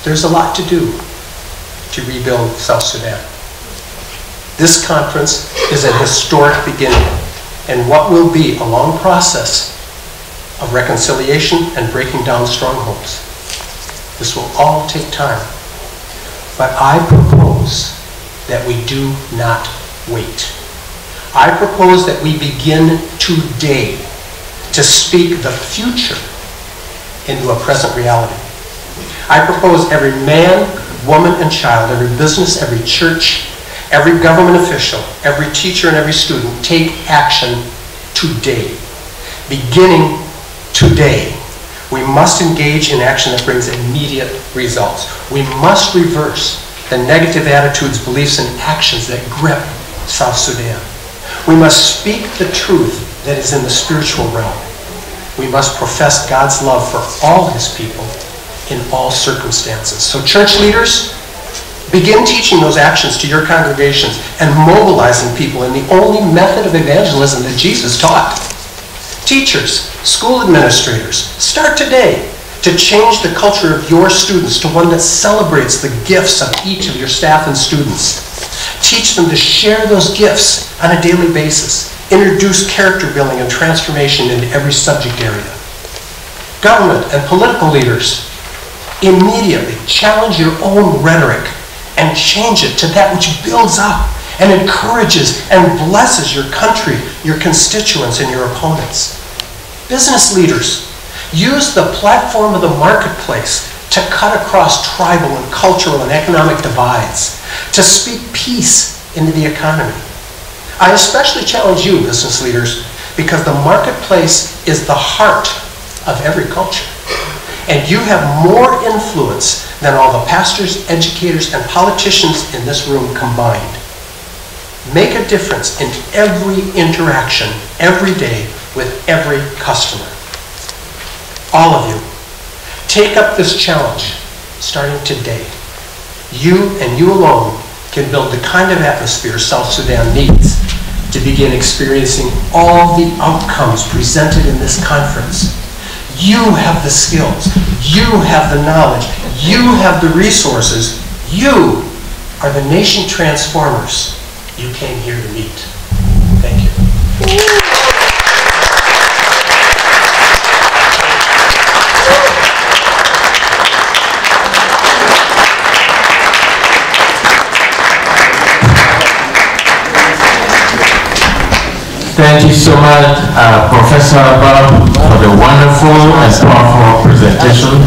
There's a lot to do to rebuild South Sudan. This conference is a historic beginning in what will be a long process of reconciliation and breaking down strongholds. This will all take time. But I propose that we do not wait. I propose that we begin today to speak the future into a present reality. I propose every man, woman, and child, every business, every church, every government official, every teacher, and every student take action today. Beginning today, we must engage in action that brings immediate results. We must reverse the negative attitudes, beliefs, and actions that grip South Sudan. We must speak the truth that is in the spiritual realm. We must profess God's love for all His people in all circumstances. So church leaders, begin teaching those actions to your congregations and mobilizing people in the only method of evangelism that Jesus taught. Teachers, school administrators, start today to change the culture of your students to one that celebrates the gifts of each of your staff and students. Teach them to share those gifts on a daily basis. Introduce character building and transformation into every subject area. Government and political leaders, immediately challenge your own rhetoric and change it to that which builds up and encourages and blesses your country, your constituents, and your opponents. Business leaders, use the platform of the marketplace to cut across tribal and cultural and economic divides, to speak peace into the economy. I especially challenge you, business leaders, because the marketplace is the heart of every culture. And you have more influence than all the pastors, educators, and politicians in this room combined. Make a difference in every interaction, every day, with every customer. All of you, take up this challenge starting today. You and you alone can build the kind of atmosphere South Sudan needs to begin experiencing all the outcomes presented in this conference. You have the skills, you have the knowledge, you have the resources. You are the nation transformers you came here to meet. Thank you. Thank you so much, Professor Bob, for the wonderful and powerful presentation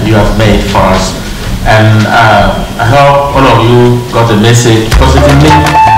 you have made for us. And I hope all of you got the message positively.